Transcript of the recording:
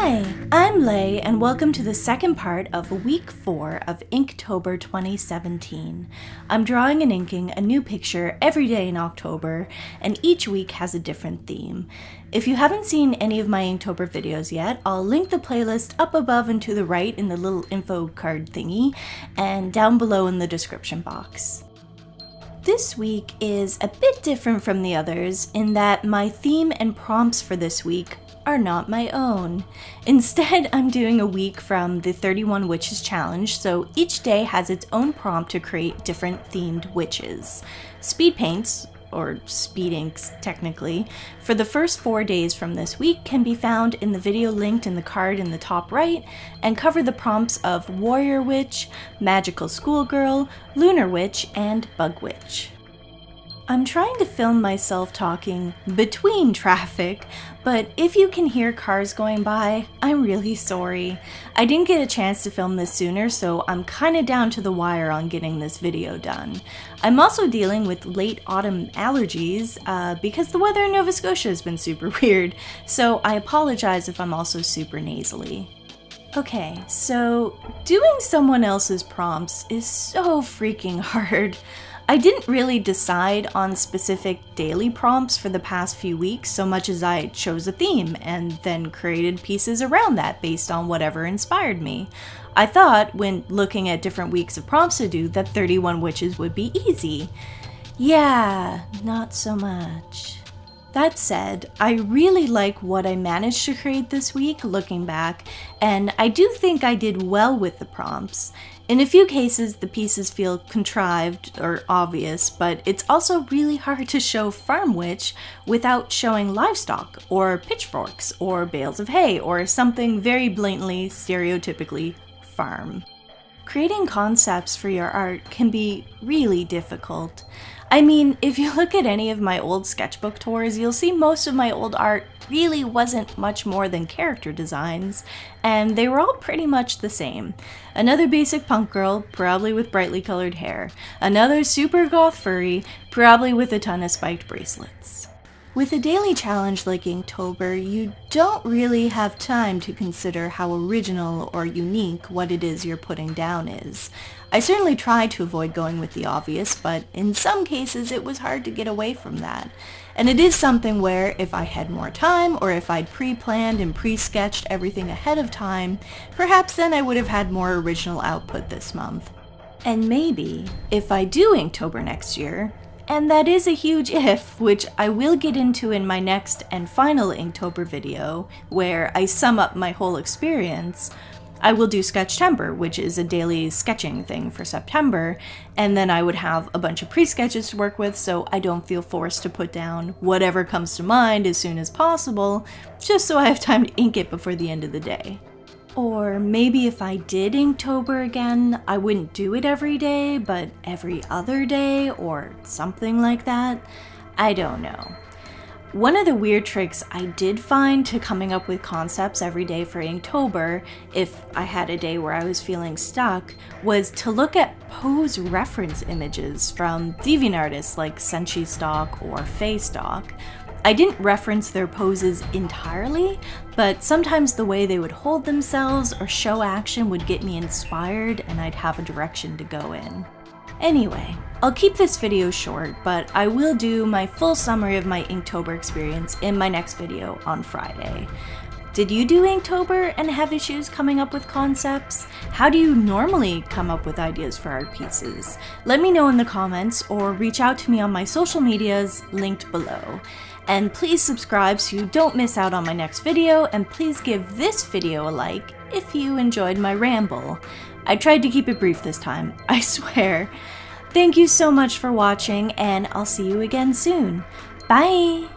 Hi, I'm Ley, and welcome to the second part of week 4 of Inktober 2017. I'm drawing and inking a new picture every day in October, and each week has a different theme. If you haven't seen any of my Inktober videos yet, I'll link the playlist up above and to the right in the little info card thingy, and down below in the description box. This week is a bit different from the others in that my theme and prompts for this week are not my own. Instead, I'm doing a week from the 31 Witches Challenge, so each day has its own prompt to create different themed witches. Speed paints, or speed inks technically, for the first 4 days from this week can be found in the video linked in the card in the top right, and cover the prompts of Warrior Witch, Magical Schoolgirl, Lunar Witch, and Bug Witch. I'm trying to film myself talking between traffic, but if you can hear cars going by, I'm really sorry. I didn't get a chance to film this sooner, so I'm kinda down to the wire on getting this video done. I'm also dealing with late autumn allergies because the weather in Nova Scotia has been super weird, so I apologize if I'm also super nasally. Okay, so doing someone else's prompts is so freaking hard. I didn't really decide on specific daily prompts for the past few weeks so much as I chose a theme and then created pieces around that based on whatever inspired me. I thought, when looking at different weeks of prompts to do, that 31 Witches would be easy. Yeah, not so much. That said, I really like what I managed to create this week looking back, and I do think I did well with the prompts. In a few cases, the pieces feel contrived or obvious, but it's also really hard to show Farm Witch without showing livestock, or pitchforks, or bales of hay, or something very blatantly, stereotypically farm. Creating concepts for your art can be really difficult. I mean, if you look at any of my old sketchbook tours, you'll see most of my old art really wasn't much more than character designs, and they were all pretty much the same. Another basic punk girl, probably with brightly colored hair. Another super goth furry, probably with a ton of spiked bracelets. With a daily challenge like Inktober, you don't really have time to consider how original or unique what it is you're putting down is. I certainly tried to avoid going with the obvious, but in some cases it was hard to get away from that. And it is something where if I had more time, or if I'd pre-planned and pre-sketched everything ahead of time, perhaps then I would have had more original output this month. And maybe, if I do Inktober next year, and that is a huge if, which I will get into in my next and final Inktober video, where I sum up my whole experience, I will do Sketchtember, which is a daily sketching thing for September, and then I would have a bunch of pre-sketches to work with so I don't feel forced to put down whatever comes to mind as soon as possible, just so I have time to ink it before the end of the day. Or maybe if I did Inktober again, I wouldn't do it every day, but every other day, or something like that. I don't know. One of the weird tricks I did find to coming up with concepts every day for Inktober, if I had a day where I was feeling stuck, was to look at pose reference images from DeviantArtists like Senshi Stock or Faye Stock. I didn't reference their poses entirely, but sometimes the way they would hold themselves or show action would get me inspired and I'd have a direction to go in. Anyway, I'll keep this video short, but I will do my full summary of my Inktober experience in my next video on Friday. Did you do Inktober and have issues coming up with concepts? How do you normally come up with ideas for art pieces? Let me know in the comments or reach out to me on my social medias linked below. And please subscribe so you don't miss out on my next video, and please give this video a like if you enjoyed my ramble. I tried to keep it brief this time, I swear. Thank you so much for watching, and I'll see you again soon. Bye!